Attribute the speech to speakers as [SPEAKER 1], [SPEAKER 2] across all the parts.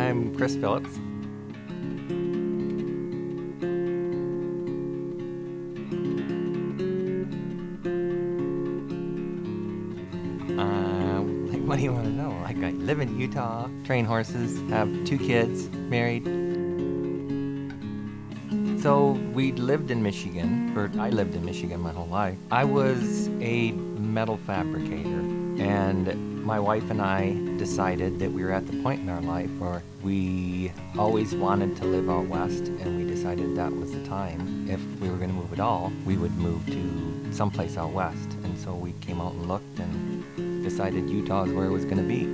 [SPEAKER 1] I'm Chris Phillips. What do you want to know? Like, I live in Utah, train horses, have 2 kids, married. So we lived in Michigan, or I lived in Michigan my whole life. I was a metal fabricator, and my wife and I decided that we were at the point in our life where we always wanted to live out west, and we decided that was the time. If we were going to move at all, we would move to someplace out west. And so we came out and looked and decided Utah is where it was going to be.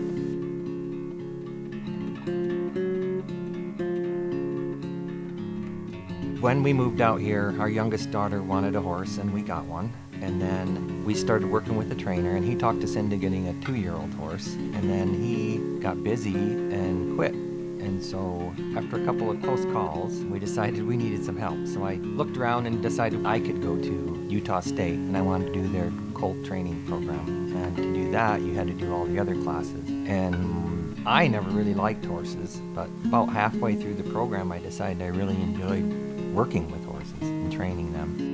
[SPEAKER 1] When we moved out here, our youngest daughter wanted a horse, and we got one. And then we started working with a trainer, and he talked us into getting a 2-year-old horse. And then he got busy and quit. And so after a couple of close calls, we decided we needed some help. So I looked around and decided I could go to Utah State, and I wanted to do their colt training program. And to do that, you had to do all the other classes. And I never really liked horses, but about halfway through the program, I decided I really enjoyed working with horses and training them.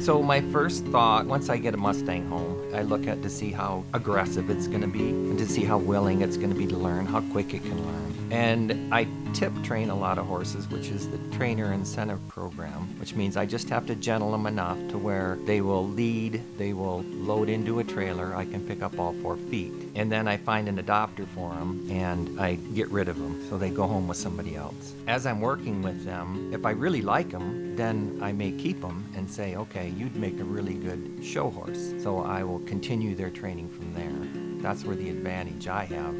[SPEAKER 1] So my first thought, once I get a Mustang home, I look at to see how aggressive it's going to be and to see how willing it's going to be to learn, how quick it can learn. And I tip train a lot of horses, which is the trainer incentive program, which means I just have to gentle them enough to where they will lead, they will load into a trailer, I can pick up all 4 feet. And then I find an adopter for them and I get rid of them so they go home with somebody else. As I'm working with them, if I really like them, then I may keep them and say, okay, you'd make a really good show horse. So I will continue their training from there. That's where the advantage I have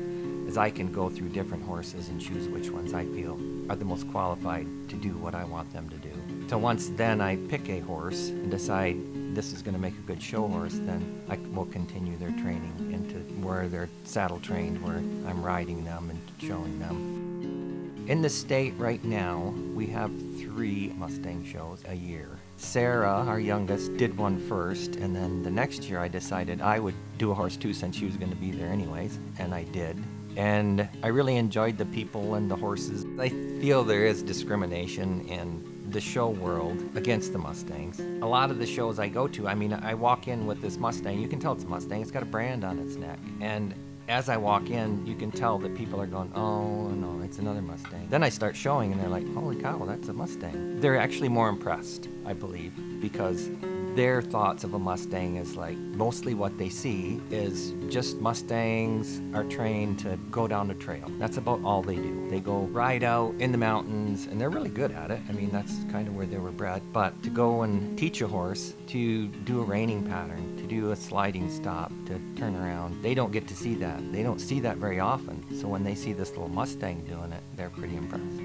[SPEAKER 1] is I can go through different horses and choose which ones I feel are the most qualified to do what I want them to do. So once then I pick a horse and decide this is going to make a good show horse, then I will continue their training into where they're saddle trained, where I'm riding them and showing them. In the state right now, we have 3 Mustang shows a year. Sarah, our youngest, did one first, and then the next year I decided I would do a horse too since she was going to be there anyways, and I did. And I really enjoyed the people and the horses. I feel there is discrimination in the show world against the Mustangs. A lot of the shows I go to, I mean, I walk in with this Mustang, you can tell it's a Mustang, it's got a brand on its neck. And as I walk in, you can tell that people are going, oh no, it's another Mustang. Then I start showing and they're like, holy cow, that's a Mustang. They're actually more impressed, I believe, because their thoughts of a Mustang is like, mostly what they see is just Mustangs are trained to go down the trail. That's about all they do. They go ride out in the mountains, and they're really good at it. I mean, that's kind of where they were bred. But to go and teach a horse to do a reining pattern, to do a sliding stop, to turn around, they don't get to see that. They don't see that very often. So when they see this little Mustang doing it, they're pretty impressed.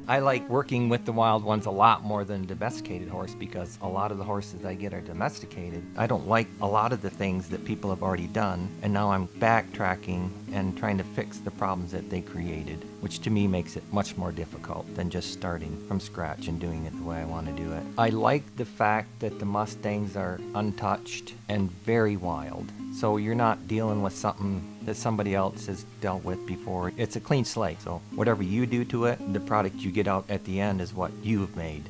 [SPEAKER 1] I like working with the wild ones a lot more than a domesticated horse because a lot of the horses I get are domesticated. I don't like a lot of the things that people have already done, and now I'm backtracking and trying to fix the problems that they created, which to me makes it much more difficult than just starting from scratch and doing it the way I want to do it. I like the fact that the Mustangs are untouched and very wild. So you're not dealing with something that somebody else has dealt with before. It's a clean slate. So whatever you do to it, the product you get out at the end is what you've made.